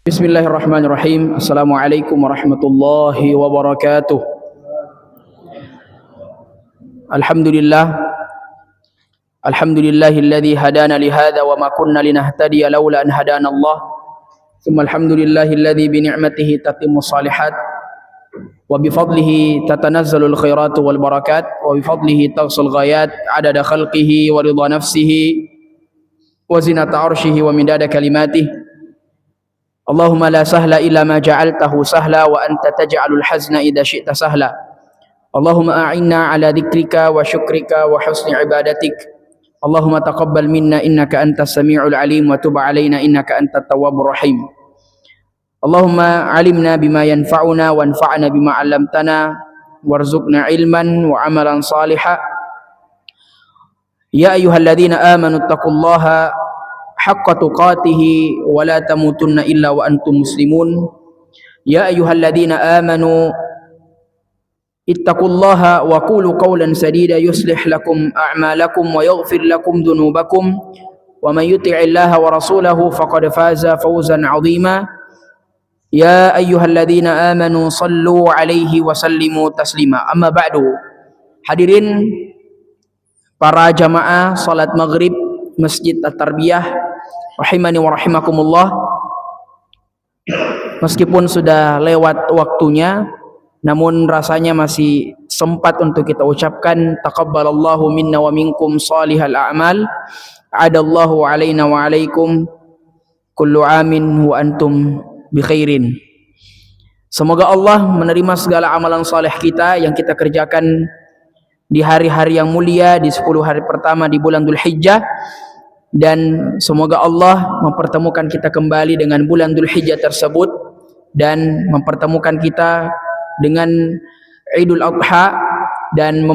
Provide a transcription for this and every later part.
Bismillahirrahmanirrahim. Assalamualaikum warahmatullahi wabarakatuh. Alhamdulillah. Alhamdulillahilladzi hadana li hadza wa ma kunna linahtadiya laula an hadana Allah. Tsumma alhamdulillahilladzi bi ni'matihi tatimmu shalihat wa bi fadlihi tatanazzalul khairatu wal barakat wa bi fadlihi taghsul ghayat adada khalqihi wa ridha nafsihi wa zinata arshihi wa midada kalimatihi. Allahumma la sahla illa ma ja'altahu sahla wa anta taj'alul hazna idza syi'ta sahla. Allahumma a'inna ala dzikrika wa syukrika wa husni ibadatik. Allahumma taqabbal minna innaka antas sami'ul alim wa tub 'alaina innaka antat tawwabur rahim. Allahumma 'alimna bima yanfa'una wanfa'na bima 'allamtana warzuqna ilman wa 'amalan shalihan. Ya ayyuhalladzina amanu taqullaha haqqa tuqatihi wa la tamutunna illa wa antum muslimun. Ya ayyuhalladzina amanu ittaqullaha wa qulu qawlan sadida yuslih lakum a'malakum wa yaghfir lakum dhunubakum wa man yuti'illaha wa rasulahu faqad faza fawzan 'azima. Ya ayyuhalladzina amanu sallu 'alaihi wa sallimu taslima. Amma ba'du. Hadirin para jamaah salat maghrib Masjid At-Tarbiyah rahimani wa rahimakumullah. Meskipun sudah lewat waktunya, namun rasanya masih sempat untuk kita ucapkan taqabbalallahu minna wa minkum salihal a'mal, adallahu alaina wa alaikum kullu amin wa antum bi khairin. Semoga Allah menerima segala amalan saleh kita yang kita kerjakan di hari-hari yang mulia, di 10 hari pertama di bulan Dzulhijjah, dan semoga Allah mempertemukan kita kembali dengan bulan Dzulhijjah tersebut dan mempertemukan kita dengan Idul Adha dan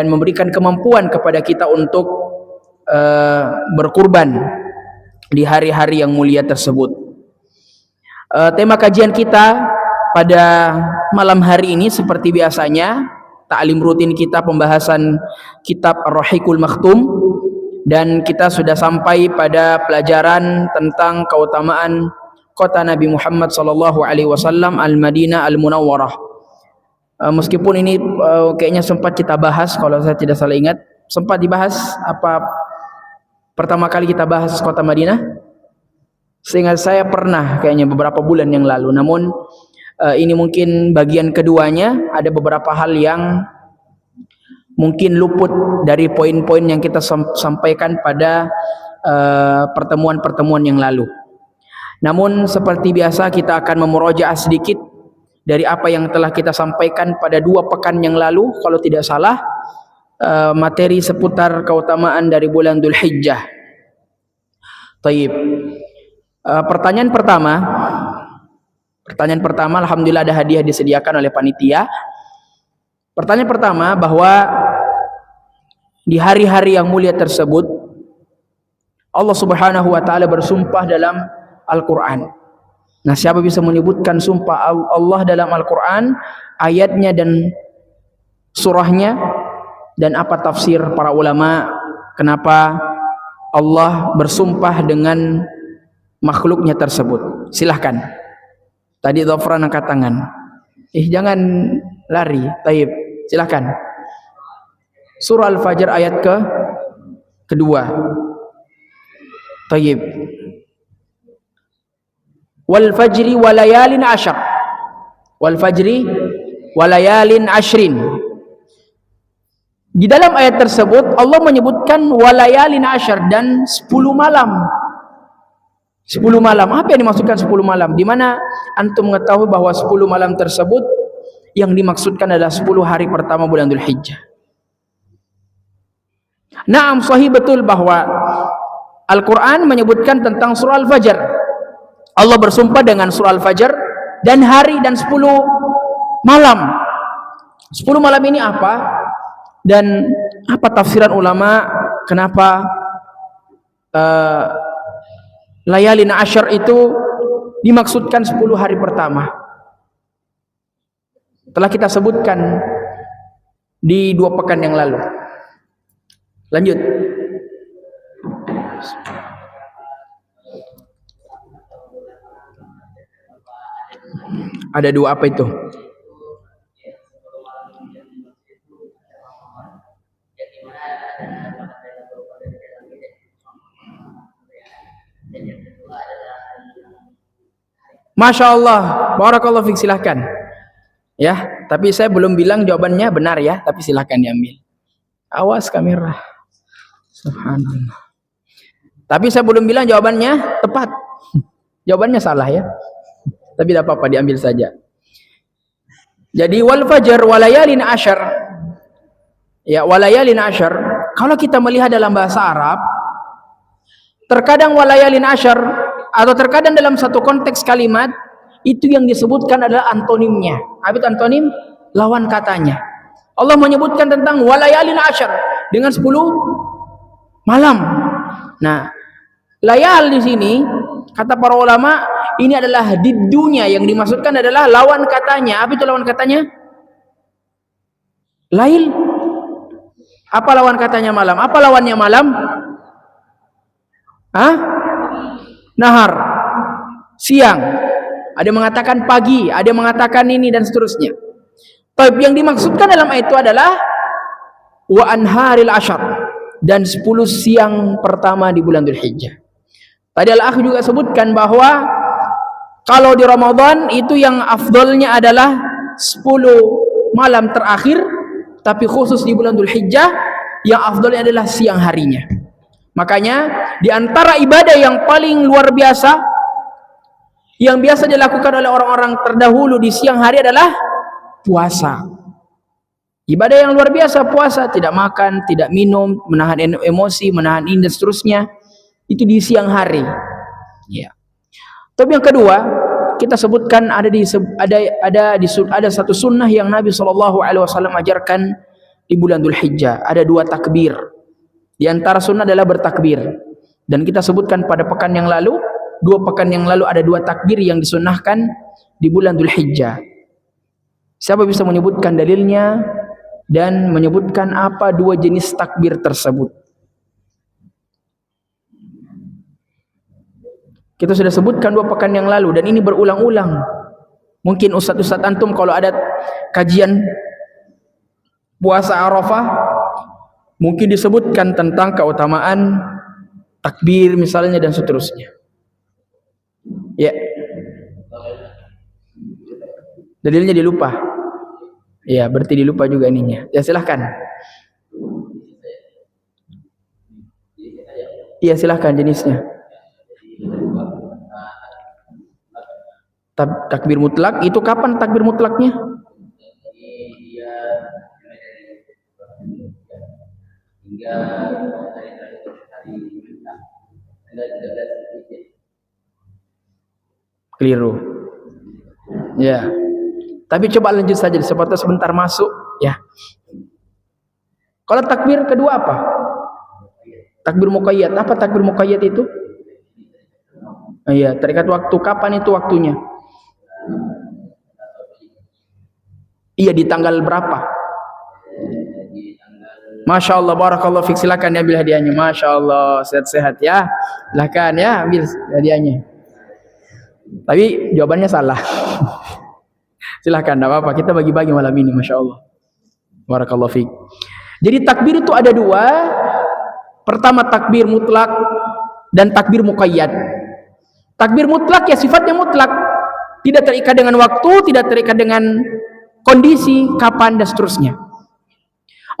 memberikan kemampuan kepada kita untuk berkurban di hari-hari yang mulia tersebut. Tema kajian kita pada malam hari ini seperti biasanya ta'lim rutin kita pembahasan kitab Ar-Rahiqul Makhtum, dan kita sudah sampai pada pelajaran tentang keutamaan kota Nabi Muhammad sallallahu alaihi wasallam Al-Madinah Al-Munawwarah. Meskipun ini kayaknya sempat kita bahas, kalau saya tidak salah ingat, sempat dibahas apa pertama kali kita bahas kota Madinah? Seingat saya pernah kayaknya beberapa bulan yang lalu. Namun ini mungkin bagian keduanya, ada beberapa hal yang mungkin luput dari poin-poin yang kita sampaikan pada pertemuan-pertemuan yang lalu. Namun seperti biasa kita akan memurojaah sedikit dari apa yang telah kita sampaikan pada 2 pekan yang lalu, kalau tidak salah, materi seputar keutamaan dari bulan Dzulhijjah. Taib. Pertanyaan pertama, alhamdulillah ada hadiah disediakan oleh panitia. Pertanyaan pertama, bahwa di hari-hari yang mulia tersebut Allah Subhanahu wa taala bersumpah dalam Al-Qur'an. Nah, siapa bisa menyebutkan sumpah Allah dalam Al-Qur'an, ayatnya dan surahnya, dan apa tafsir para ulama kenapa Allah bersumpah dengan makhluknya tersebut? Silahkan. Tadi Dhafran angkat tangan. Jangan lari. Taib. Silahkan. Surah Al-Fajr ayat kedua. Taib. Wal fajri walayalin ashar. Wal fajri walayalin ashrin. Di dalam ayat tersebut Allah menyebutkan walayalin ashar, dan 10 malam. 10 malam. Apa yang dimaksudkan 10 malam? Di mana antum mengetahui bahwa 10 malam tersebut yang dimaksudkan adalah 10 hari pertama bulan Dzulhijjah. Naam, sahih betul bahwa Al-Quran menyebutkan tentang surah Al-Fajr. Allah bersumpah dengan surah Al-Fajr dan hari dan 10 malam. 10 malam ini apa? Dan apa tafsiran ulama kenapa layalin ashar itu dimaksudkan 10 hari pertama? Telah kita sebutkan di 2 pekan yang lalu. Lanjut. Ada dua apa itu? Masya Allah, barakallahu fiik, silahkan. Ya, tapi saya belum bilang jawabannya benar ya, tapi silahkan diambil. Awas kamera. Subhanallah. Tapi saya belum bilang jawabannya tepat. Jawabannya salah ya. Tapi tidak apa-apa, diambil saja. Jadi wal fajar walayalin asyar. Ya, walayalin asyar. Kalau kita melihat dalam bahasa Arab, terkadang walayalin asyar atau terkadang dalam satu konteks kalimat itu yang disebutkan adalah antonimnya. Apa itu antonim? Lawan katanya. Allah menyebutkan tentang walayalin asyar dengan 10 malam. Nah, layal di sini kata para ulama ini adalah diddunya, yang dimaksudkan adalah lawan katanya. Apa itu lawan katanya? Lail. Apa lawan katanya malam? Apa lawannya malam? Hah? Nahar. Siang. Ada yang mengatakan pagi, ada yang mengatakan ini dan seterusnya. Tapi yang dimaksudkan dalam ayat itu adalah wa anharil asyar, dan 10 siang pertama di bulan Dzulhijjah. Tadi Al-Akh juga sebutkan bahwa kalau di Ramadan itu yang afdolnya adalah 10 malam terakhir, tapi khusus di bulan Dzulhijjah yang afdolnya adalah siang harinya. Makanya di antara ibadah yang paling luar biasa yang biasa dilakukan oleh orang-orang terdahulu di siang hari adalah puasa. Ibadah yang luar biasa, puasa, tidak makan, tidak minum, menahan emosi, menahan ini dan seterusnya, itu di siang hari. Ya. Tapi yang kedua, kita sebutkan ada satu sunnah yang Nabi SAW ajarkan di bulan Dzulhijjah. Ada 2 takbir. Di antara sunnah adalah bertakbir. Dan kita sebutkan pada pekan yang lalu, 2 pekan yang lalu ada 2 takbir yang disunnahkan di bulan Dzulhijjah. Siapa bisa menyebutkan dalilnya dan menyebutkan apa 2 jenis takbir tersebut? Kita sudah sebutkan 2 pekan yang lalu dan ini berulang-ulang. Mungkin ustaz-ustaz antum kalau ada kajian puasa Arafah mungkin disebutkan tentang keutamaan takbir misalnya dan seterusnya. Ya. Dalilnya dilupa. Ya, berarti dilupa juga ininya. Ya, silahkan. Iya, silahkan jenisnya. Takbir mutlak itu kapan takbir mutlaknya? Keliru. Ya. Tapi coba lanjut saja, sebentar masuk ya. Kalau takbir kedua apa? Takbir muqayyad. Apa takbir muqayyad itu? Iya, terikat waktu. Kapan itu waktunya? Iya, di tanggal berapa? Masya Allah, barakallahu fiik. Silakan diambil hadiahnya. Masya Allah, sehat-sehat ya. Silakan ya, ambil hadiahnya. Tapi jawabannya salah. Silahkan, tidak apa-apa. Kita bagi-bagi malam ini, Masya Allah. Barakallahu fiik. Jadi takbir itu ada 2. Pertama takbir mutlak dan takbir muqayyad. Takbir mutlak ya sifatnya mutlak. Tidak terikat dengan waktu, tidak terikat dengan kondisi, kapan dan seterusnya.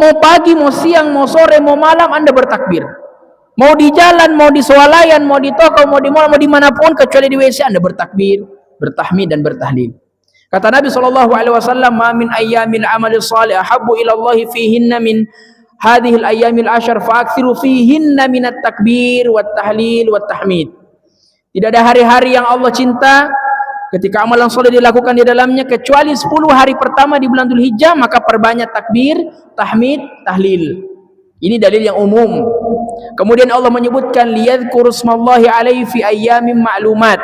Mau pagi, mau siang, mau sore, mau malam Anda bertakbir. Mau di jalan, mau di swalayan, mau di toko, mau di mall, mau dimanapun kecuali di WC Anda bertakbir, bertahmid dan bertahlil. Kata Nabi SAW, "Ma min ayyamil amali salih ahabbu ila Allah fihinna min hadhihi al-ayyamil ashar fa'akthiru fihinna min at-takbir wat tahlil wat tahmid." Tidak ada hari-hari yang Allah cinta ketika amalan saleh dilakukan di dalamnya kecuali 10 hari pertama di bulan Dzulhijjah, maka perbanyak takbir, tahmid, tahlil. Ini dalil yang umum. Kemudian Allah menyebutkan liyadhkuru smallahi alaihi fi ayyamin ma'lumat.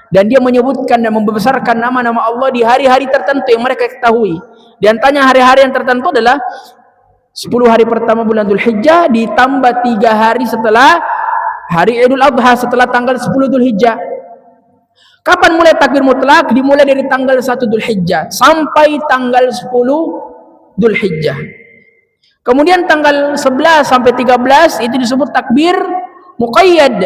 Dan dia menyebutkan dan membesarkan nama-nama Allah di hari-hari tertentu yang mereka ketahui. Di antaranya hari-hari yang tertentu adalah 10 hari pertama bulan Dzulhijjah ditambah 3 hari setelah hari Idul Adha, setelah tanggal 10 Dzulhijjah. Kapan mulai takbir mutlak? Dimulai dari tanggal 1 Dzulhijjah sampai tanggal 10 Dzulhijjah. Kemudian tanggal 11 sampai 13 itu disebut takbir muqayyad.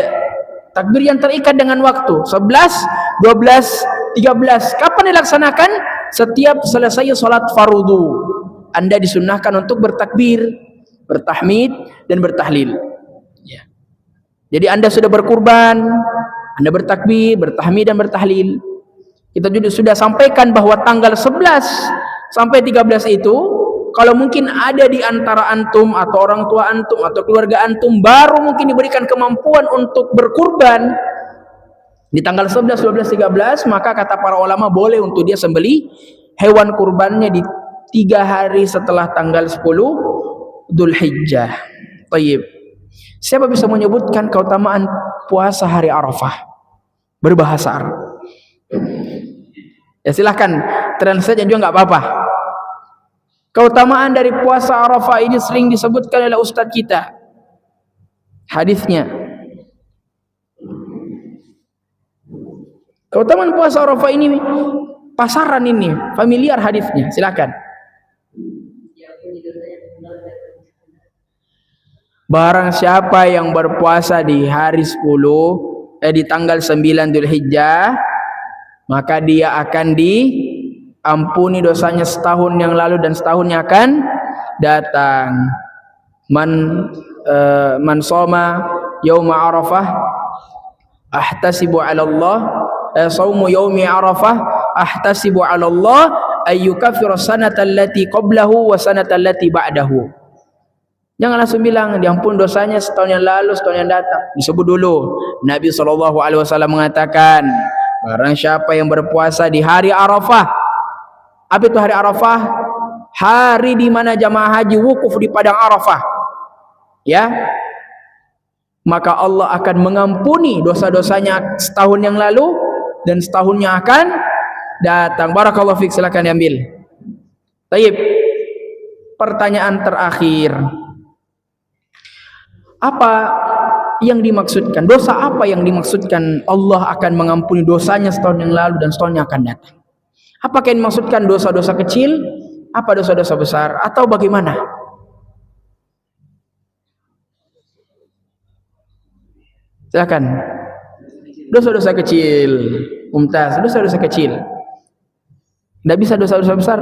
Takbir yang terikat dengan waktu. 11, 12, 13. Kapan dilaksanakan? Setiap selesai salat fardu. Anda disunnahkan untuk bertakbir, bertahmid dan bertahlil. Ya. Jadi Anda sudah berkurban, Anda bertakbir, bertahmid dan bertahlil. Kita juga sudah sampaikan bahwa tanggal 11 sampai 13 itu, kalau mungkin ada di antara antum atau orang tua antum atau keluarga antum baru mungkin diberikan kemampuan untuk berkurban di tanggal 11, 12, 13, maka kata para ulama boleh untuk dia sembelih hewan kurbannya di 3 hari setelah tanggal 10 Dzulhijjah. Tayyib. Siapa bisa menyebutkan keutamaan puasa hari Arafah berbahasa Arab? Ya silahkan translate juga nggak apa-apa. Keutamaan dari puasa Arafah ini sering disebutkan oleh ustadz kita. Hadisnya. Keutamaan puasa Arafah ini pasaran ini, familiar hadisnya. Silakan. Barang siapa yang berpuasa di hari 10 di tanggal 9 Dzulhijjah, maka dia akan diampuni dosanya setahun yang lalu dan setahun yang akan datang. Man shoma yauma Arafah ahtasibu 'ala Allah, shaumu yaumi Arafah ahtasibu 'ala Allah ayyukaffiru sanata allati qablahu wa sanata allati ba'dahu. Jangan langsung bilang diampun dosanya setahun yang lalu, setahun yang datang. Disebut dulu. Nabi SAW mengatakan, barang siapa yang berpuasa di hari Arafah. Apa itu hari Arafah? Hari di mana jamaah haji wukuf di padang Arafah. Ya. Maka Allah akan mengampuni dosa-dosanya setahun yang lalu dan setahunnya akan datang. Barakallahu fiik, silakan diambil. Tayyib. Pertanyaan terakhir. Apa yang dimaksudkan? Dosa apa yang dimaksudkan Allah akan mengampuni dosanya setahun yang lalu dan setahun yang akan datang? Apakah yang dimaksudkan dosa-dosa kecil? Apa dosa-dosa besar? Atau bagaimana? Silakan. Dosa-dosa kecil. Mumtaz. Dosa-dosa kecil. Tidak bisa dosa-dosa besar?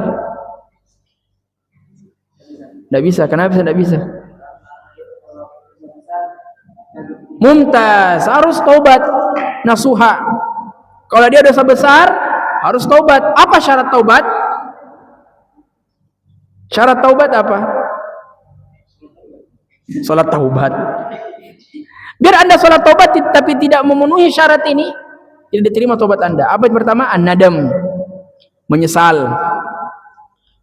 Tidak bisa. Kenapa bisa? Tidak bisa. Mumtaz, harus taubat nasuha. Kalau dia dosa besar, harus taubat. Apa syarat taubat? Syarat taubat apa? Salat taubat. Biar Anda salat taubat tapi tidak memenuhi syarat ini, tidak diterima taubat Anda. Apa yang pertama? An-nadam, menyesal.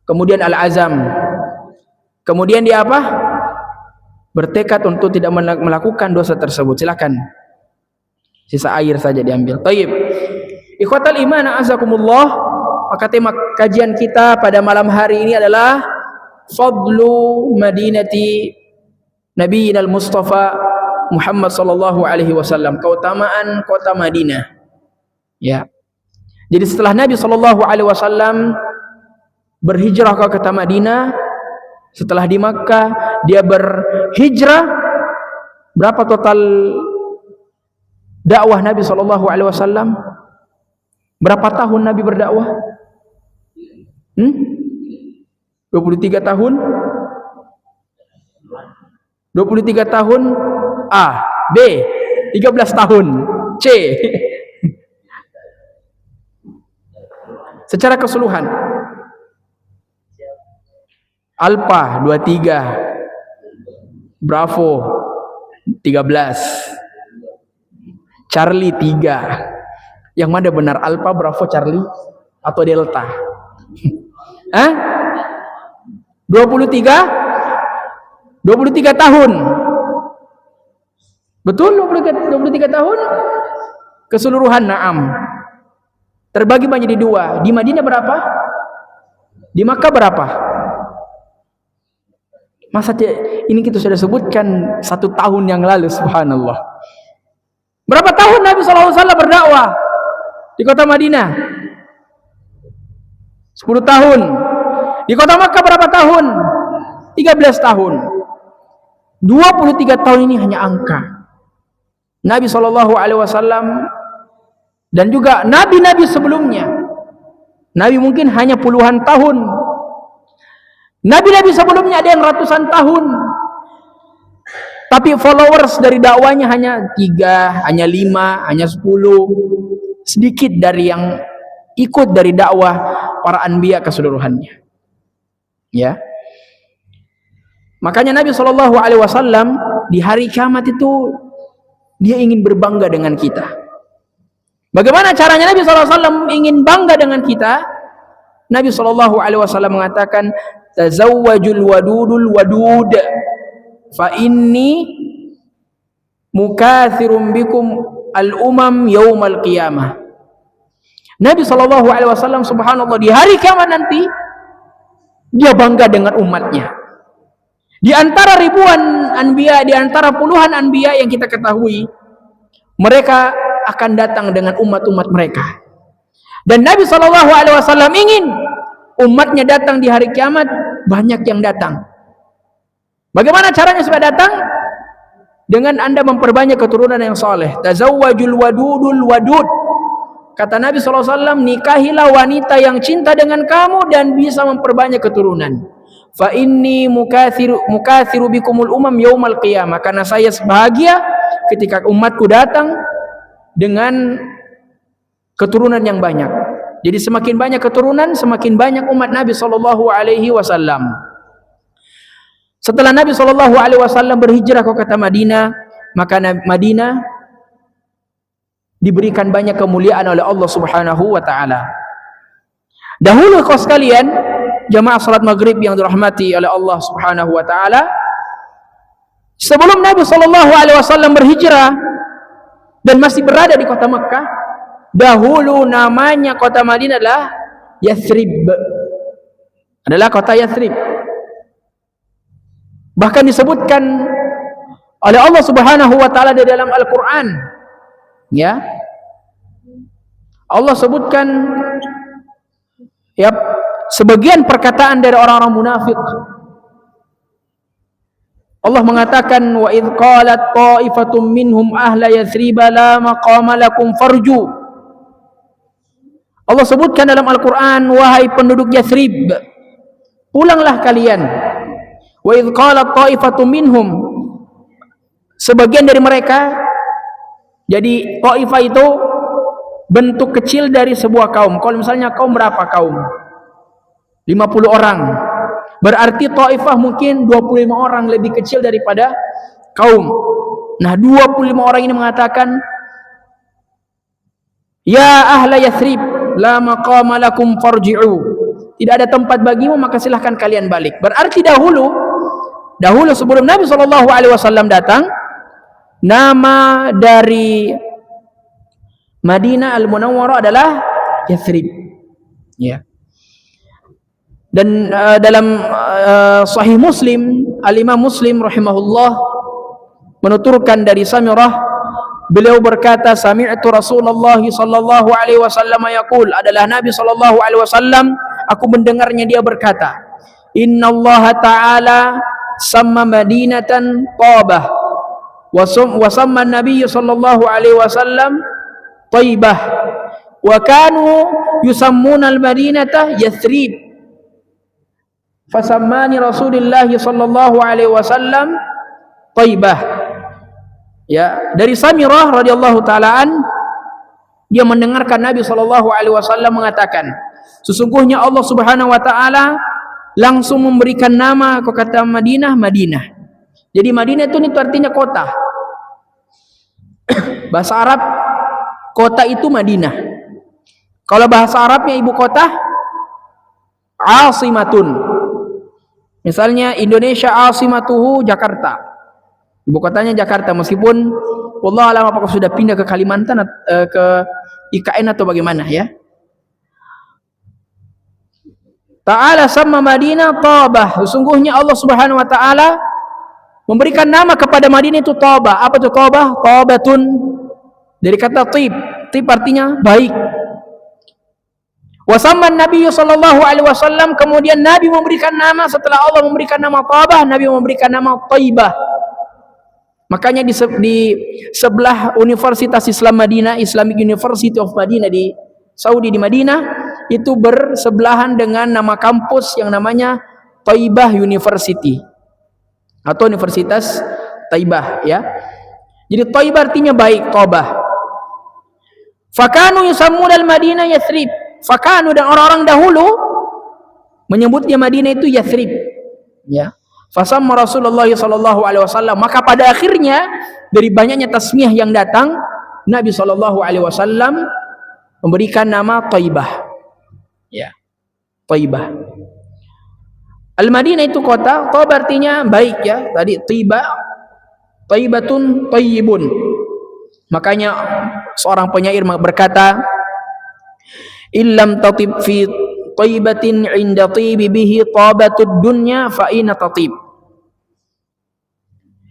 Kemudian al-azam. Kemudian dia apa? Bertekad untuk tidak melakukan dosa tersebut. Silakan. Sisa air saja diambil. Tayyib. Ikhwatal iman azakumullah. Maka tema kajian kita pada malam hari ini adalah fadlu madinati Nabiyina al-Mustafa Muhammad sallallahu alaihi wasallam. Keutamaan kota Madinah. Ya. Jadi setelah Nabi sallallahu alaihi wasallam berhijrah ke kota Madinah, setelah di Makkah dia berhijrah, berapa total dakwah Nabi sallallahu alaihi wasallam? Berapa tahun Nabi berdakwah? 23 tahun? 23 tahun A, B 13 tahun C. Secara keseluruhan Alpha 23, Bravo 13, Charlie 3. Yang mana benar, Alpha, Bravo, Charlie atau Delta? Hah? 23 tahun. Betul 23 tahun? Keseluruhan, na'am. Terbagi menjadi 2. Di Madinah berapa? Di Makkah berapa? Masa ini kita sudah sebutkan 1 tahun yang lalu, subhanallah. Berapa tahun Nabi SAW berdakwah? Di kota Madinah 10 tahun. Di kota Makkah berapa tahun? 13 tahun. 23 tahun ini hanya angka. Nabi SAW dan juga nabi-nabi sebelumnya. Nabi mungkin hanya puluhan tahun. Nabi-nabi sebelumnya ada yang ratusan tahun. Tapi followers dari dakwanya hanya 3, hanya 5, hanya 10. Sedikit dari yang ikut dari dakwah para anbiya keseluruhannya. Ya. Makanya Nabi SAW di hari kiamat itu dia ingin berbangga dengan kita. Bagaimana caranya Nabi SAW ingin bangga dengan kita? Nabi SAW mengatakan, tazawwajul wadudul wadud fa inni mukathirun bikum al-umam yaumal qiyamah. Nabi SAW subhanallah di hari kiamat nanti dia bangga dengan umatnya. Di antara ribuan anbiya, di antara puluhan anbiya yang kita ketahui, mereka akan datang dengan umat-umat mereka. Dan Nabi SAW ingin umatnya datang di hari kiamat, banyak yang datang. Bagaimana caranya supaya datang? Dengan Anda memperbanyak keturunan yang soleh. Tazawwajul wadudul wadud. Kata Nabi SAW, nikahilah wanita yang cinta dengan kamu dan bisa memperbanyak keturunan. Fa inni mukathiru bikumul umam yaumal qiyamah. Karena saya bahagia ketika umatku datang dengan keturunan yang banyak. Jadi semakin banyak keturunan, semakin banyak umat Nabi SAW. Setelah Nabi SAW berhijrah ke kota Madinah, maka Madinah diberikan banyak kemuliaan oleh Allah Subhanahu wa taala. Dahulu kaum sekalian, jamaah salat maghrib yang dirahmati oleh Allah Subhanahu wa taala, sebelum Nabi SAW berhijrah dan masih berada di kota Mekah, dahulu namanya kota Madinah adalah Yathrib. Adalah kota Yathrib. Bahkan disebutkan oleh Allah Subhanahu wa taala di dalam Al-Qur'an, ya. Allah sebutkan ya sebagian perkataan dari orang-orang munafik. Allah mengatakan, wa idz qalat ta'ifatum minhum ahla Yathrib la maqama lakum farju. Allah sebutkan dalam Al-Qur'an, wahai penduduk Yathrib, pulanglah kalian. Wa idz qalat ta'ifatum minhum, sebagian dari mereka. Jadi Taifah itu bentuk kecil dari sebuah kaum. Kalau misalnya kaum berapa kaum? 50 orang. Berarti Taifah mungkin 25 orang, lebih kecil daripada kaum. Nah, 25 orang ini mengatakan, ya ahla Yathrib la maqama lakum farji'u. Tidak ada tempat bagimu, maka silahkan kalian balik. Berarti dahulu sebelum Nabi SAW datang, nama dari Madinah Al-Munawwarah adalah Yathrib. Ya. Dan dalam Sahih Muslim, Al-Imam Muslim rahimahullah menuturkan dari Samirah, beliau berkata, sami'tu Rasulullah sallallahu alaihi wasallam yaqul, adalah Nabi sallallahu alaihi wasallam, aku mendengarnya dia berkata, innallaha ta'ala sama Madinatan Tabah wa sama Nabi sallallahu alaihi wasallam Taibah wa kanu yusammuna al-Madinata Yathrib fasammani Rasulullah sallallahu alaihi wasallam Taibah. Ya, dari Samirah radhiyallahu taalaan, dia mendengarkan Nabi sallallahu alaihi wasallam mengatakan, sesungguhnya Allah Subhanahu wa taala langsung memberikan nama ke kota Madinah, Madinah. Jadi Madinah itu artinya kota. Bahasa Arab kota itu Madinah. Kalau bahasa Arabnya ibu kota Asimatun. Misalnya Indonesia Asimatuhu Jakarta. Ibu kotanya Jakarta, meskipun wallah alam apakah sudah pindah ke Kalimantan, ke IKN atau bagaimana ya. Ta'ala sama Madinah Tabah. Sesungguhnya Allah Subhanahu wa taala memberikan nama kepada Madinah itu Tabah. Apa itu Tabah? Tabatun dari kata tib. Tib artinya baik. Wasamman Nabi sallallahu alaihi wasallam, kemudian Nabi memberikan nama, setelah Allah memberikan nama Tabah, Nabi memberikan nama Taibah. Makanya di sebelah Universitas Islam Madinah, Islamic University of Madinah di Saudi, di Madinah, itu bersebelahan dengan nama kampus yang namanya Taibah University atau Universitas Taibah, ya. Jadi Taibah artinya baik, Tabah. Fakanu yusammuna al-Madinah Yathrib. Fakanu, dan orang-orang dahulu menyebutnya Madinah itu Yathrib, ya. Fasamma Rasulullah sallallahu alaihi wasallam, maka pada akhirnya dari banyaknya tasmiyah yang datang, Nabi sallallahu alaihi wasallam memberikan nama Taibah, ya. Taibah. Al-Madinah itu kota, Taibah artinya baik, ya. Tadi Taibah, Taibatun Tayyibun. Makanya seorang penyair berkata, illam tatib fi taibatin inda tibi bihi tabatud dunya fa ina tatib.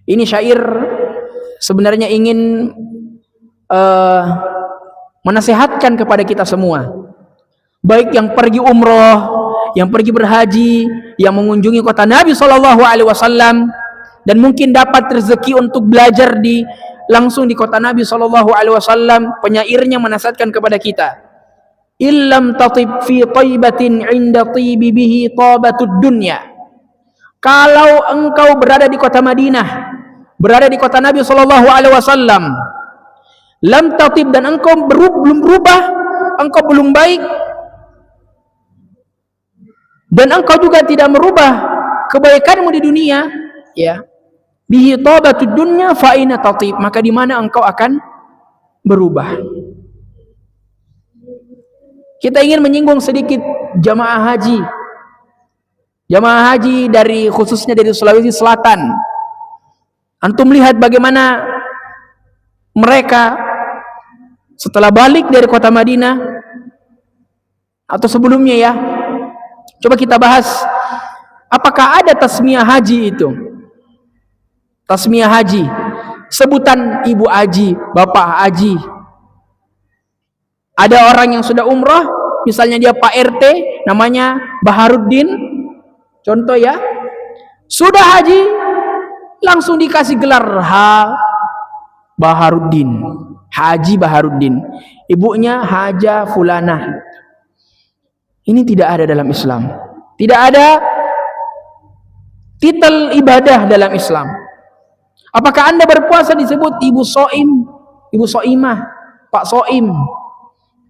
Ini syair sebenarnya ingin menasihatkan kepada kita semua, baik yang pergi umroh, yang pergi berhaji, yang mengunjungi kota Nabi sallallahu alaihi wasallam, dan mungkin dapat rezeki untuk belajar langsung di kota Nabi sallallahu alaihi wasallam. Penyairnya menasihatkan kepada kita, illam tatib fi taibatin inda tibi bihi tabatud dunya. Kalau engkau berada di kota Madinah, berada di kota Nabi sallallahu alaihi wasallam, lam tatib, dan engkau belum berubah, engkau belum baik, dan engkau juga tidak merubah kebaikanmu di dunia, ya, bihi tabatud dunya fa ina tatib, maka di mana engkau akan berubah. Kita ingin menyinggung sedikit jamaah haji. Jamaah haji khususnya dari Sulawesi Selatan. Antum lihat bagaimana mereka setelah balik dari kota Madinah atau sebelumnya, ya. Coba kita bahas, apakah ada tasmiyah haji itu? Tasmiyah haji, sebutan ibu haji, bapak haji. Ada orang yang sudah umrah, misalnya dia Pak RT, namanya Baharuddin, contoh, ya. Sudah haji, langsung dikasih gelar Baharuddin, Haji Baharuddin. Ibunya Haja Fulanah. Ini tidak ada dalam Islam. Tidak ada titel ibadah dalam Islam. Apakah Anda berpuasa disebut Ibu Soim, Ibu Soimah, Pak Soim?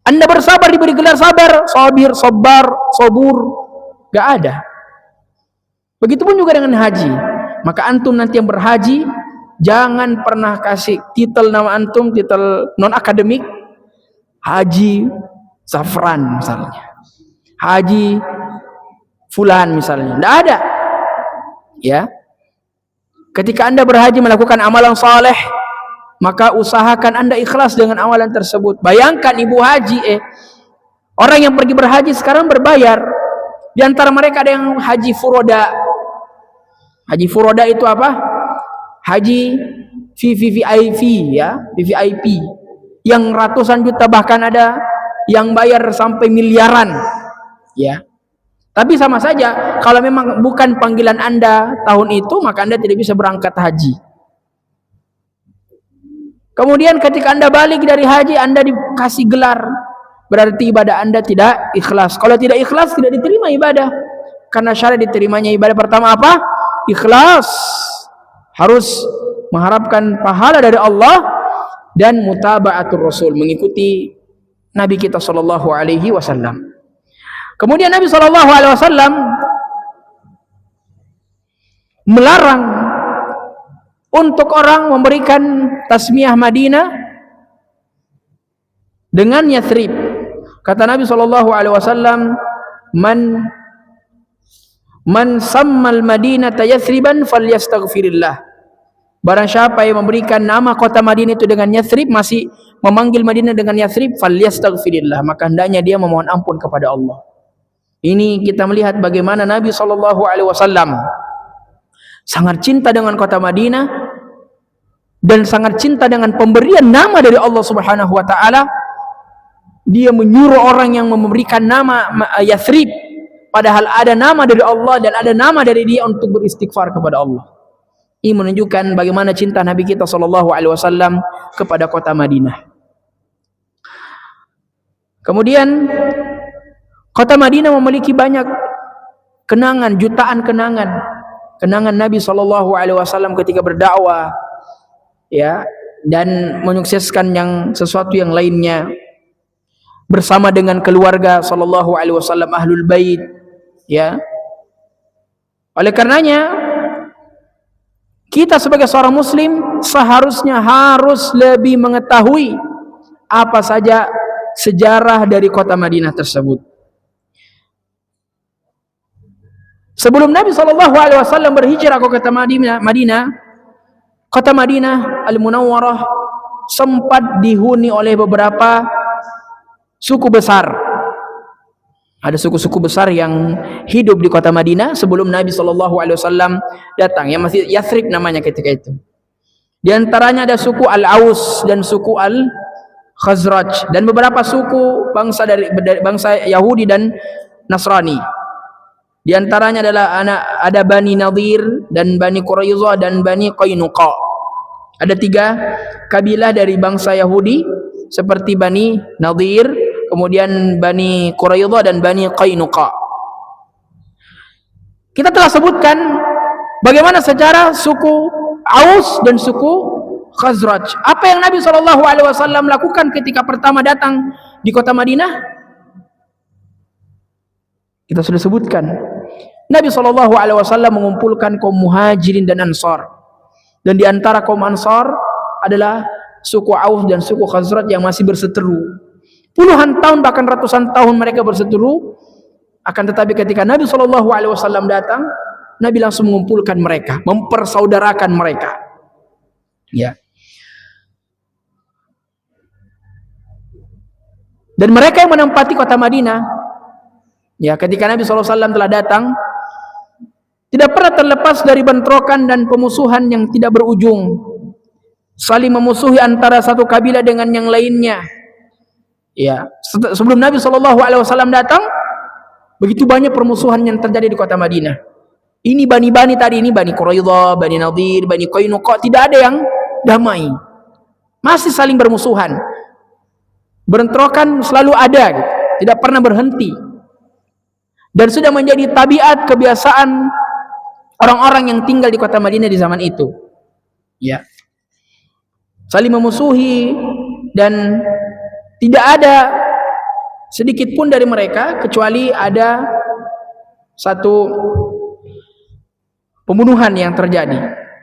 Anda bersabar diberi gelar sabar, sabir, sabar, sabur? Gak ada. Begitupun juga dengan haji. Maka antum nanti yang berhaji, jangan pernah kasih titel nama antum, titel non akademik, Haji Zafran misalnya, Haji Fulan misalnya. Tidak ada, ya. Ketika Anda berhaji melakukan amalan saleh, maka usahakan Anda ikhlas dengan amalan tersebut. Bayangkan ibu haji, orang yang pergi berhaji sekarang berbayar. Di antara mereka ada yang haji furoda. Haji furoda itu apa? Haji VVIP, ya, VVIP, yang ratusan juta, bahkan ada yang bayar sampai miliaran, ya. Tapi sama saja, kalau memang bukan panggilan Anda tahun itu, maka Anda tidak bisa berangkat haji. Kemudian ketika Anda balik dari haji, Anda dikasih gelar, berarti ibadah Anda tidak ikhlas. Kalau tidak ikhlas, tidak diterima ibadah. Karena syarat diterimanya ibadah pertama apa? Ikhlas. Harus mengharapkan pahala dari Allah dan mutaba'atul Rasul, mengikuti Nabi kita sallallahu alaihi wasallam. Kemudian Nabi sallallahu alaihi wasallam melarang untuk orang memberikan tasmiyah Madinah dengan Yathrib. Kata Nabi sallallahu alaihi wasallam, man sammal Madinata Yathriban falyastaghfirillah. Barang siapa yang memberikan nama kota Madinah itu dengan Yathrib, masih memanggil Madinah dengan Yathrib, falyastaghfirillah, maka hendaknya dia memohon ampun kepada Allah. Ini kita melihat bagaimana Nabi sallallahu alaihi wasallam sangat cinta dengan kota Madinah dan sangat cinta dengan pemberian nama dari Allah Subhanahu wa taala, dia menyuruh orang yang memberikan nama Yathrib, padahal ada nama dari Allah dan ada nama dari dia, untuk beristighfar kepada Allah. Ini menunjukkan bagaimana cinta Nabi kita SAW kepada kota Madinah. Kemudian kota Madinah memiliki banyak kenangan, jutaan kenangan Nabi SAW ketika berdakwah, ya, dan menyukseskan sesuatu yang lainnya bersama dengan keluarga SAW, ahlul bait, ya. Oleh karenanya kita sebagai seorang muslim seharusnya harus lebih mengetahui apa saja sejarah dari kota Madinah tersebut. Sebelum Nabi SAW berhijrah ke kota Madinah, kota Madinah Al-Munawwarah sempat dihuni oleh beberapa suku besar. Ada suku-suku besar yang hidup di kota Madinah sebelum Nabi SAW datang, yang masih Yathrib namanya ketika itu. Di antaranya ada suku Al-Aus dan suku Al-Khazraj, dan beberapa suku bangsa Yahudi dan Nasrani. Di antaranya adalah ada Bani Nadir dan Bani Quraidah dan Bani Qainuqa. Ada 3 kabilah dari bangsa Yahudi seperti Bani Nadir, kemudian Bani Quraidah dan Bani Qainuqa. Kita telah sebutkan bagaimana sejarah suku Aus dan suku Khazraj. Apa yang Nabi SAW lakukan ketika pertama datang di kota Madinah? Kita sudah sebutkan. Nabi SAW mengumpulkan kaum Muhajirin dan Ansar, dan di antara kaum Ansar adalah suku Aus dan suku Khazraj yang masih berseteru. Puluhan tahun bahkan ratusan tahun mereka berseteru. Akan tetapi ketika Nabi SAW datang, Nabi langsung mengumpulkan mereka, mempersaudarakan mereka. Ya. Dan mereka yang menempati kota Madinah, ya, ketika Nabi SAW telah datang, tidak pernah terlepas dari bentrokan dan pemusuhan yang tidak berujung, saling memusuhi antara satu kabilah dengan yang lainnya. Ya, sebelum Nabi SAW datang, begitu banyak permusuhan yang terjadi di kota Madinah. Ini bani-bani tadi, ini Bani Quraidah, Bani Nadir, Bani Qainuqa, tidak ada yang damai, masih saling bermusuhan. Bentrokan selalu ada, gitu, tidak pernah berhenti, dan sudah menjadi tabiat kebiasaan orang-orang yang tinggal di kota Madinah di zaman itu. Ya, saling memusuhi, dan tidak ada sedikit pun dari mereka kecuali ada satu pembunuhan yang terjadi,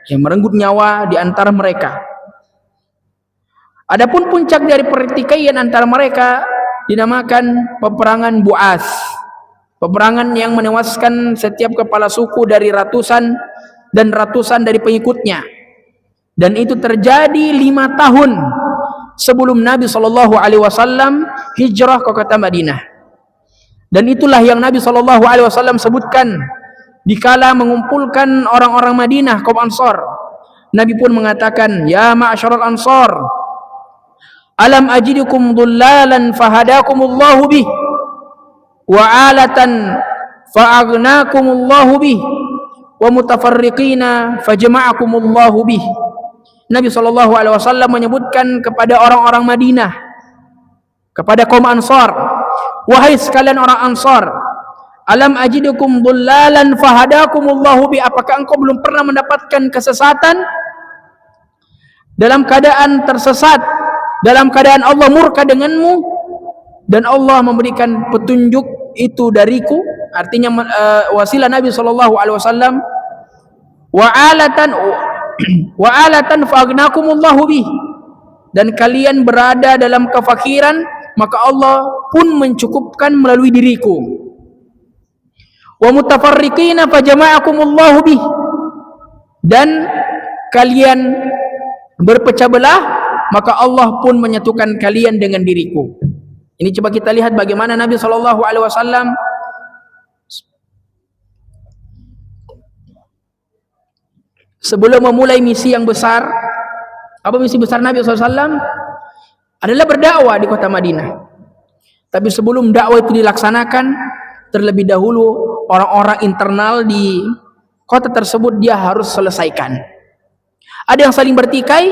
yang merenggut nyawa di antara mereka. Adapun puncak dari pertikaian antara mereka dinamakan peperangan Bu'as, peperangan yang menewaskan setiap kepala suku dari ratusan dan ratusan dari pengikutnya, dan itu terjadi 5 tahun sebelum Nabi SAW hijrah ke kota Madinah. Dan itulah yang Nabi SAW sebutkan dikala mengumpulkan orang-orang Madinah, kaum Ansar. Nabi pun mengatakan, ya ma'asyaral Ansar, alam ajidukum dhullalan fahadakumullahu bih, wa alatan fa'agnakumullahu bih, wa mutafarriqina fajama'akumullahu bih. Nabi SAW menyebutkan kepada orang-orang Madinah, kepada kaum Ansar, wahai sekalian orang Ansar, alam ajidukum dhullalan fahadakumullahu bi, apakah engkau belum pernah mendapatkan kesesatan, dalam keadaan tersesat, dalam keadaan Allah murka denganmu dan Allah memberikan petunjuk itu dariku, artinya wasilah Nabi SAW, wa alatan fa'agnakumullahu bih, dan kalian berada dalam kefakiran, maka Allah pun mencukupkan melalui diriku. Wa mutafarriqina fajama'akumullahu bih, dan kalian berpecah belah, maka Allah pun menyatukan kalian dengan diriku. Ini coba kita lihat bagaimana Nabi SAW sebelum memulai misi yang besar. Apa misi besar Nabi SAW? Adalah berdakwah di kota Madinah. Tapi sebelum dakwah itu dilaksanakan, terlebih dahulu orang-orang internal di kota tersebut dia harus selesaikan. Ada yang saling bertikai,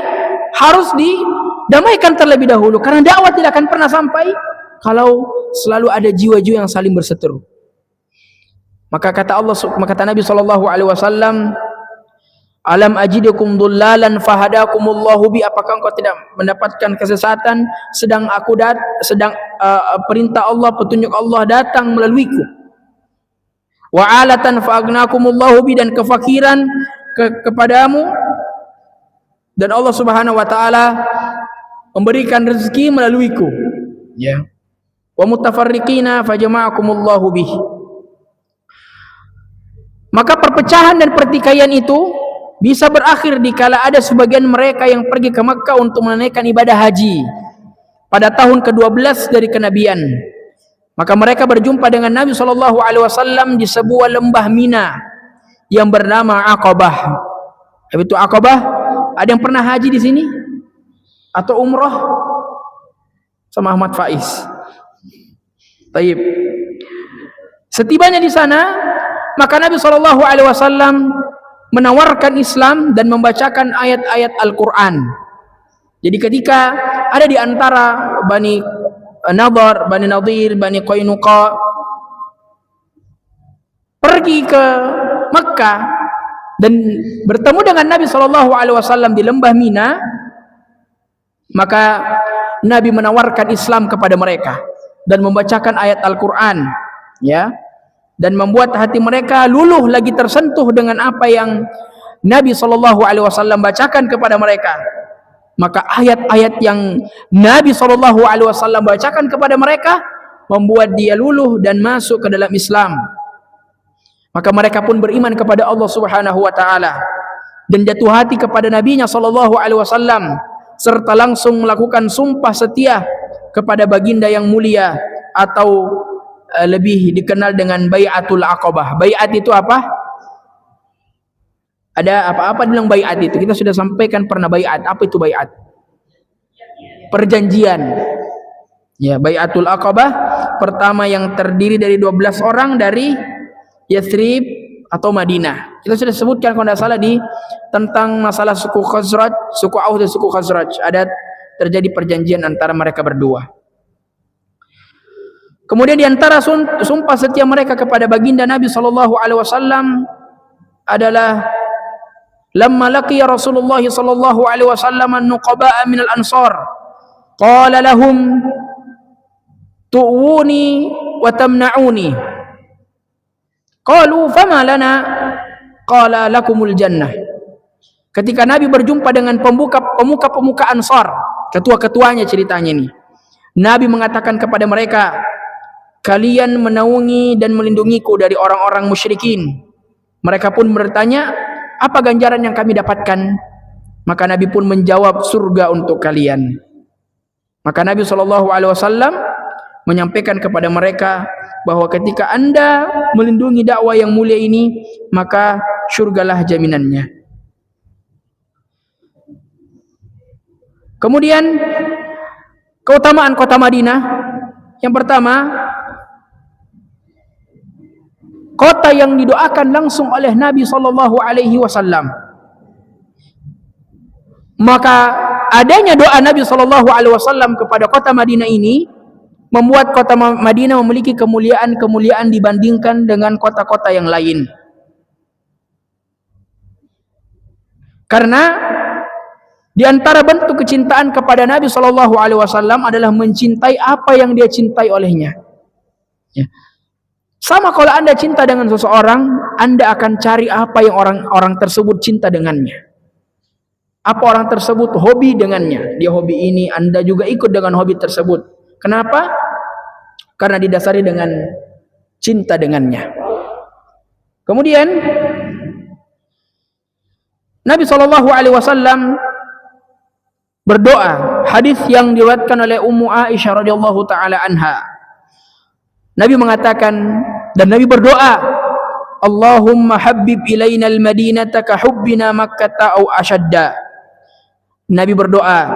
harus didamaikan terlebih dahulu, karena dakwah tidak akan pernah sampai kalau selalu ada jiwa-jiwa yang saling berseteru. Maka kata Nabi sallallahu alaihi wasallam, alam ajidukum dhullalan fahadakumullahu bi, apakah engkau tidak mendapatkan kesesatan sedang perintah Allah, petunjuk Allah datang melaluiku. Wa alatan fa'agnakumullahu bi, dan kefakiran kepadamu, dan Allah Subhanahu wa taala memberikan rezeki melaluiku. Ya. Wa mutafarriqina fajama'akumullahu bih. Maka perpecahan dan pertikaian itu bisa berakhir dikala ada sebagian mereka yang pergi ke Makkah untuk menunaikan ibadah haji pada tahun ke-12 dari kenabian. Maka mereka berjumpa dengan Nabi SAW di sebuah lembah Mina yang bernama Aqabah. Itu Aqabah. Ada yang pernah haji di sini? Atau umrah? Sama Ahmad Faiz. Taib. Setibanya di sana, maka Nabi SAW menawarkan Islam dan membacakan ayat-ayat Al-Quran. Jadi ketika ada di antara Bani Nadhr, Bani Nadir, Bani Qainuqa pergi ke Mekah dan bertemu dengan Nabi SAW di lembah Mina, maka Nabi menawarkan Islam kepada mereka dan membacakan ayat Al-Quran, ya, dan membuat hati mereka luluh lagi tersentuh dengan apa yang Nabi SAW bacakan kepada mereka. Maka ayat-ayat yang Nabi SAW bacakan kepada mereka membuat dia luluh dan masuk ke dalam Islam. Maka mereka pun beriman kepada Allah Subhanahu wa taala dan jatuh hati kepada Nabi-Nya SAW, serta langsung melakukan sumpah setia kepada baginda yang mulia, atau lebih dikenal dengan Bai'atul Aqabah. Bai'at itu apa? Ada apa-apa bilang bai'at itu? Kita sudah sampaikan pernah bai'at. Apa itu bai'at? Perjanjian. Ya, Bai'atul Aqabah pertama yang terdiri dari 12 orang dari Yathrib atau Madinah. Kita sudah sebutkan kalau tidak salah tentang masalah suku Khazraj, suku Aus dan suku Khazraj. Ada terjadi perjanjian antara mereka berdua. Kemudian di antara sumpah setia mereka kepada baginda Nabi SAW adalah lamma laqiya Rasulullah SAW an-nuqaba'a minal ansar qala lahum tu'uni wa tamna'uni qalu fama lana qala lakumul jannah. Ketika Nabi berjumpa dengan pemuka Ansar, ketua-ketuanya ceritanya ini, Nabi mengatakan kepada mereka, kalian menaungi dan melindungiku dari orang-orang musyrikin. Mereka pun bertanya, apa ganjaran yang kami dapatkan? Maka Nabi pun menjawab, surga untuk kalian. Maka Nabi SAW menyampaikan kepada mereka bahwa ketika anda melindungi dakwah yang mulia ini, maka surgalah jaminannya. Kemudian keutamaan kota Madinah, yang pertama, kota yang didoakan langsung oleh Nabi SAW. Maka adanya doa Nabi SAW kepada kota Madinah ini membuat kota Madinah memiliki kemuliaan-kemuliaan dibandingkan dengan kota-kota yang lain. Karena di antara bentuk kecintaan kepada Nabi SAW adalah mencintai apa yang dia cintai olehnya. Ya. Sama kalau anda cinta dengan seseorang, anda akan cari apa yang orang tersebut cinta dengannya. Apa orang tersebut hobi dengannya. Dia hobi ini, anda juga ikut dengan hobi tersebut. Kenapa? Karena didasari dengan cinta dengannya. Kemudian Nabi SAW berdoa, hadis yang diriwayatkan oleh Ummu Aisyah radhiyallahu taala anha. Nabi mengatakan, dan Nabi berdoa, Allahumma habbib ilaina al-madinata ka hubbina makkata au ashadda. Nabi berdoa,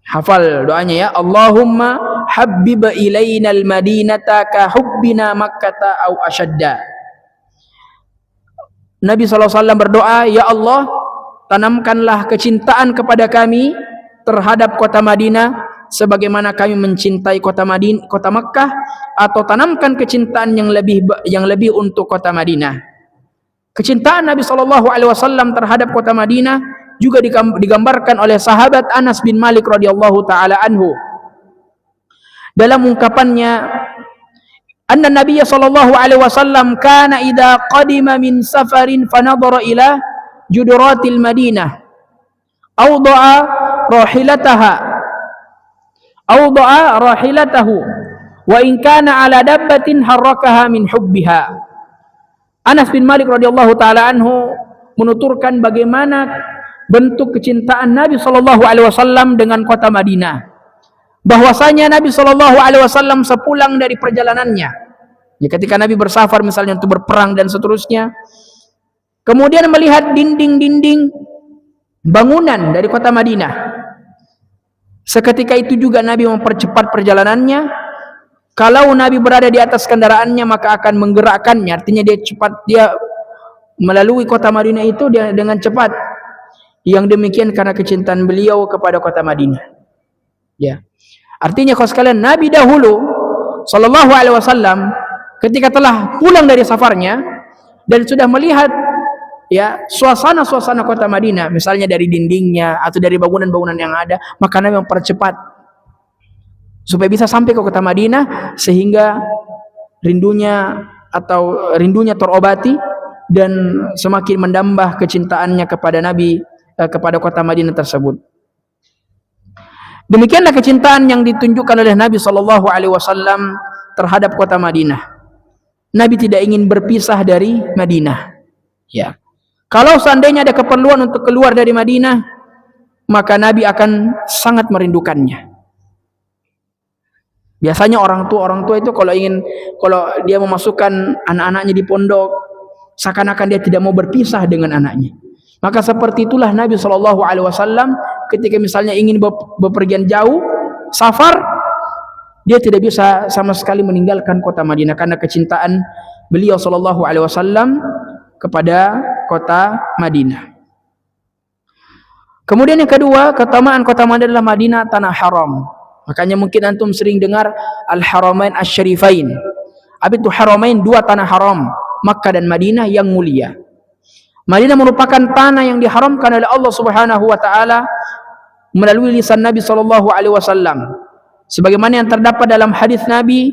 hafal doanya ya, Allahumma habbib ilaina al-madinata ka hubbina makkata au ashadda. Nabi SAW berdoa, ya Allah, tanamkanlah kecintaan kepada kami terhadap kota Madinah sebagaimana kami mencintai kota Makkah, atau tanamkan kecintaan yang lebih untuk kota Madinah. Kecintaan Nabi SAW terhadap kota Madinah juga digambarkan oleh sahabat Anas bin Malik radhiyallahu taala anhu dalam ungkapannya, anna Nabiy sallallahu alaihi wasallam kana idza qadima min safarin fanadhara ila juduratil Madinah awda'a rahilatahu wa in kana ala dabbatin harrakaha min hubbiha. Anas bin Malik radhiyallahu taala anhu menuturkan bagaimana bentuk kecintaan Nabi sallallahu alaihi wasallam dengan kota Madinah. Bahwasanya Nabi sallallahu alaihi wasallam sepulang dari perjalanannya, ya, ketika Nabi bersafar misalnya untuk berperang dan seterusnya, kemudian melihat dinding-dinding bangunan dari kota Madinah, seketika itu juga Nabi mempercepat perjalanannya. Kalau Nabi berada di atas kendaraannya maka akan menggerakkannya, artinya dia melalui kota Madinah itu dengan cepat. Yang demikian karena kecintaan beliau kepada kota Madinah. Ya. Artinya kalau sekalian, Nabi dahulu sallallahu alaihi wasallam ketika telah pulang dari safarnya dan sudah melihat, ya, suasana kota Madinah, misalnya dari dindingnya atau dari bangunan-bangunan yang ada, maka Nabi mempercepat supaya bisa sampai ke kota Madinah sehingga rindunya terobati dan semakin menambah kecintaannya kepada Nabi, kepada kota Madinah tersebut. Demikianlah kecintaan yang ditunjukkan oleh Nabi sallallahu alaihi wasallam terhadap kota Madinah. Nabi tidak ingin berpisah dari Madinah. Ya. Kalau seandainya ada keperluan untuk keluar dari Madinah, maka Nabi akan sangat merindukannya. Biasanya orang tua itu kalau dia memasukkan anak-anaknya di pondok, seakan-akan dia tidak mau berpisah dengan anaknya. Maka seperti itulah Nabi sallallahu alaihi wasallam ketika misalnya ingin bepergian jauh, safar, dia tidak bisa sama sekali meninggalkan kota Madinah karena kecintaan beliau sallallahu alaihi wasallam kepada kota Madinah. Kemudian yang kedua, keutamaan kota Madinah adalah Madinah tanah haram. Makanya mungkin antum sering dengar Al-Haramain Asy-Syarifain. Apa itu Haramain? Dua tanah haram, Makkah dan Madinah yang mulia. Madinah merupakan tanah yang diharamkan oleh Allah Subhanahu wa taala melalui lisan Nabi sallallahu alaihi wasallam. Sebagaimana yang terdapat dalam hadis Nabi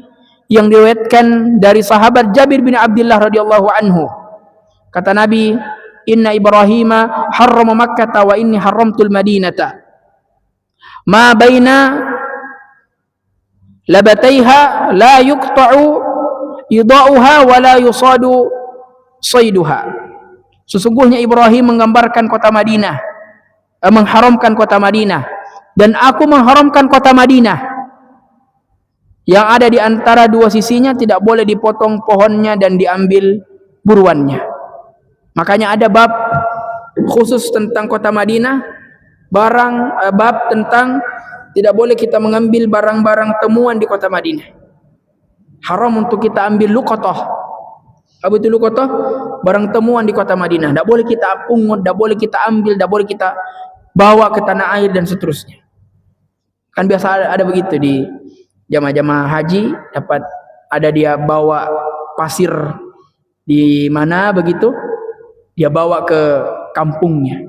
yang diriwayatkan dari sahabat Jabir bin Abdullah radhiyallahu anhu. Kata Nabi, "Inna Ibrahima harrama Makkah wa inni haramtul Madinata. Ma baina labataiha la yuqta'u ida'uha wa la yusadu sayduha." Sesungguhnya Ibrahim menggambarkan kota Madinah, mengharamkan kota Madinah, dan aku mengharamkan kota Madinah yang ada di antara dua sisinya tidak boleh dipotong pohonnya dan diambil buruannya. Makanya ada bab khusus tentang kota Madinah, bab tentang tidak boleh kita mengambil barang-barang temuan di kota Madinah. Haram untuk kita ambil luqatah. Apa itu luqatah? Barang temuan di kota Madinah. Tidak boleh kita pungut, tidak boleh kita ambil, tidak boleh kita bawa ke tanah air dan seterusnya. Kan biasa ada begitu di jamaah-jamaah haji, dapat ada dia bawa pasir di mana begitu, dia bawa ke kampungnya,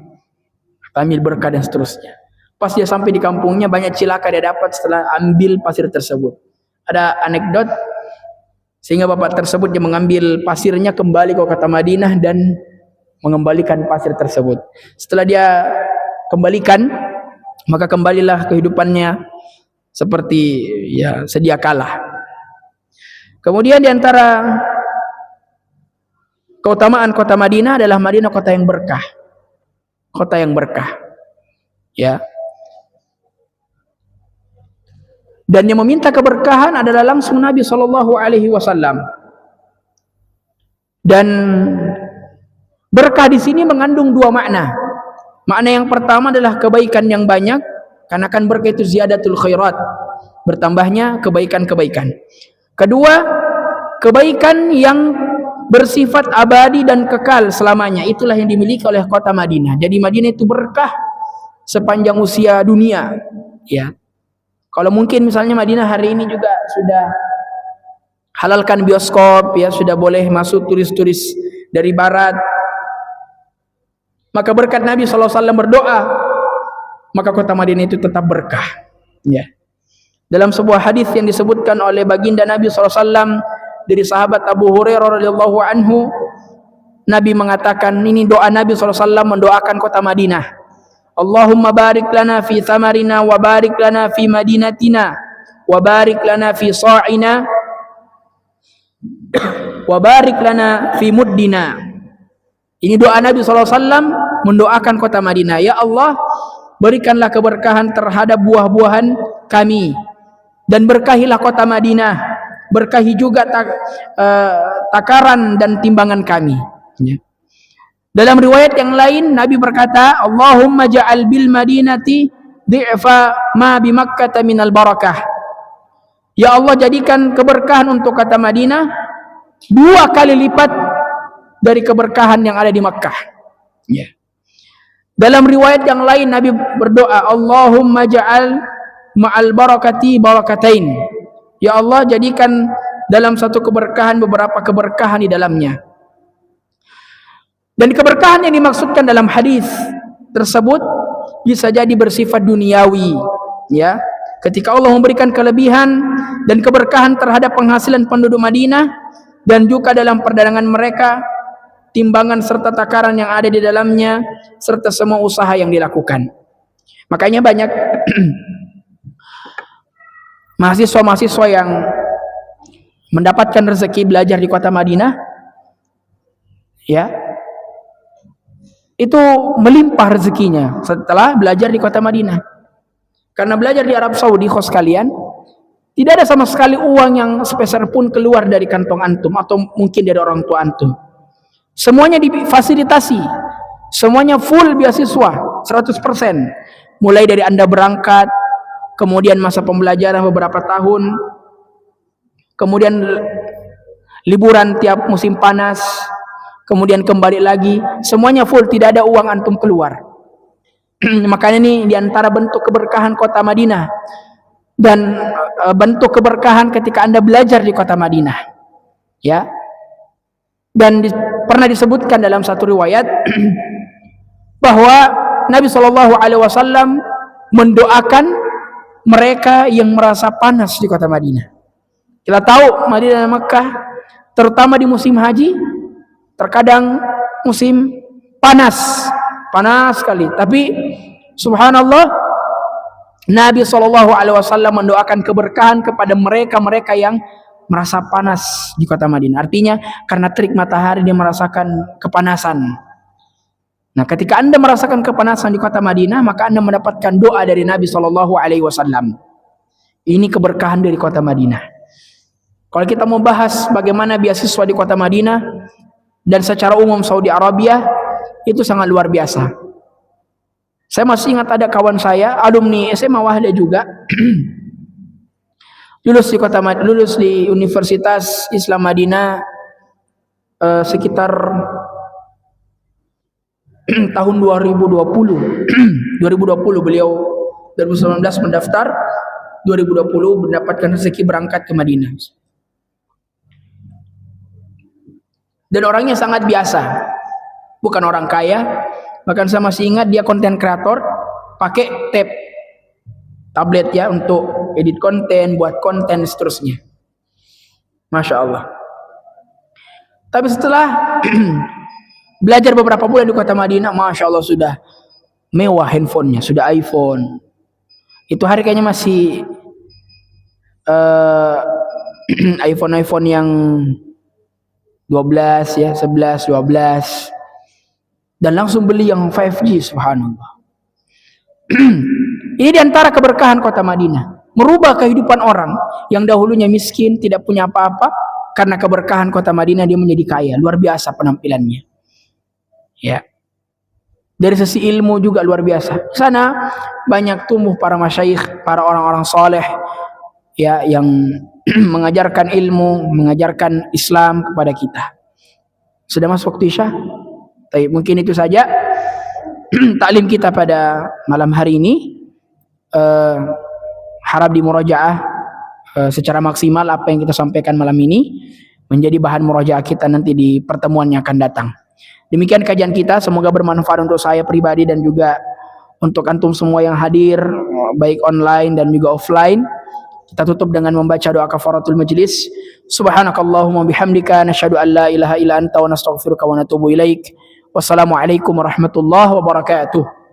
ambil berkah dan seterusnya. Pas dia sampai di kampungnya, banyak cilaka dia dapat setelah ambil pasir tersebut. Ada anekdot sehingga bapak tersebut dia mengambil pasirnya kembali ke kota Madinah dan mengembalikan pasir tersebut. Setelah dia kembalikan, maka kembalilah kehidupannya seperti ya sedia kala. Kemudian di antara keutamaan kota Madinah adalah Madinah kota yang berkah. Kota yang berkah. Ya. Dan yang meminta keberkahan adalah langsung Nabi sallallahu alaihi wasallam. Dan berkah di sini mengandung dua makna. Makna yang pertama adalah kebaikan yang banyak, karena kan berkah itu ziyadatul khairat. bertambahnya kebaikan-kebaikan. Kedua, kebaikan yang bersifat abadi dan kekal selamanya, itulah yang dimiliki oleh kota Madinah. Jadi Madinah itu berkah sepanjang usia dunia, ya. Kalau mungkin misalnya Madinah hari ini juga sudah halalkan bioskop, ya, sudah boleh masuk turis-turis dari barat, maka berkat Nabi SAW berdoa, maka kota Madinah itu tetap berkah, ya. Dalam sebuah hadis yang disebutkan oleh baginda Nabi SAW dari sahabat Abu Hurairah radhiyallahu anhu, Nabi mengatakan, ini doa Nabi SAW mendoakan kota Madinah, Allahumma barik lana fi thamarina wa barik lana fi madinatina wa barik lana fi sa'ina wa barik lana fi muddina. Ini doa Nabi SAW mendoakan kota Madinah. Ya Allah, berikanlah keberkahan terhadap buah-buahan kami, dan berkahilah kota Madinah, berkahi juga takaran dan timbangan kami, ya. Dalam riwayat yang lain Nabi berkata, Allahumma ja'al bil madinati di'fa ma bi Makkah minal barakah. Ya Allah, jadikan keberkahan untuk kota Madinah 2 kali lipat dari keberkahan yang ada di Makkah, ya. Dalam riwayat yang lain Nabi berdoa, Allahumma ja'al ma'al barakati barakatain. Ya Allah, jadikan dalam satu keberkahan beberapa keberkahan di dalamnya. Dan keberkahan yang dimaksudkan dalam hadis tersebut bisa jadi bersifat duniawi, ya. Ketika Allah memberikan kelebihan dan keberkahan terhadap penghasilan penduduk Madinah, dan juga dalam perdagangan mereka, timbangan serta takaran yang ada di dalamnya, serta semua usaha yang dilakukan. Makanya banyak mahasiswa-mahasiswa yang mendapatkan rezeki belajar di kota Madinah, ya, itu melimpah rezekinya setelah belajar di kota Madinah. Karena belajar di Arab Saudi, kos kalian, tidak ada sama sekali uang yang sepeser pun keluar dari kantong antum atau mungkin dari orang tua antum. Semuanya difasilitasi, semuanya full beasiswa 100%. Mulai dari Anda berangkat, kemudian masa pembelajaran beberapa tahun, kemudian liburan tiap musim panas, kemudian kembali lagi, semuanya full, tidak ada uang antum keluar. Makanya ini diantara bentuk keberkahan kota Madinah, dan bentuk keberkahan ketika Anda belajar di kota Madinah, ya. Dan pernah disebutkan dalam satu riwayat bahwa Nabi SAW mendoakan mereka yang merasa panas di kota Madinah. Kita tahu Madinah dan Makkah, terutama di musim haji, terkadang musim panas sekali. Tapi subhanallah, Nabi SAW mendoakan keberkahan kepada mereka yang merasa panas di kota Madinah. Artinya karena terik matahari dia merasakan kepanasan. Nah, ketika Anda merasakan kepanasan di kota Madinah, maka Anda mendapatkan doa dari Nabi SAW. Ini keberkahan dari kota Madinah. Kalau kita mau bahas bagaimana beasiswa di kota Madinah dan secara umum Saudi Arabia, itu sangat luar biasa. Saya masih ingat ada kawan saya, alumni SMA Wahda juga, lulus di Universitas Islam Madinah sekitar tahun 2020. 2020 beliau 2019 mendaftar, 2020 mendapatkan rezeki berangkat ke Madinah. Dan orangnya sangat biasa, bukan orang kaya. Bahkan saya masih ingat dia konten kreator, pakai tablet ya untuk edit konten, buat konten seterusnya. Masya Allah. Tapi setelah belajar beberapa bulan di kota Madinah, Masya Allah, sudah mewah handphonenya, sudah iPhone. Itu harganya masih iPhone yang 12 ya, 11, 12. Dan langsung beli yang 5G, subhanallah. Ini diantara keberkahan kota Madinah, merubah kehidupan orang yang dahulunya miskin, tidak punya apa-apa. Karena keberkahan kota Madinah dia menjadi kaya, luar biasa penampilannya, ya. Dari sisi ilmu juga luar biasa. Sana banyak tumbuh para masyayikh, para orang-orang soleh, ya yang mengajarkan ilmu, mengajarkan Islam kepada kita. Sudah masuk waktu Isya? Baik, mungkin itu saja taklim kita pada malam hari ini. Harap dimurajaah secara maksimal apa yang kita sampaikan malam ini menjadi bahan murajaah kita nanti di pertemuan yang akan datang. Demikian kajian kita, semoga bermanfaat untuk saya pribadi dan juga untuk antum semua yang hadir baik online dan juga offline. Kita tutup dengan membaca doa kafaratul majlis. Subhanakallahumma bihamdika nasyhadu an la ilaha illa anta wa nastaghfiruka wa natubu ilaik. Wassalamualaikum warahmatullahi wabarakatuh.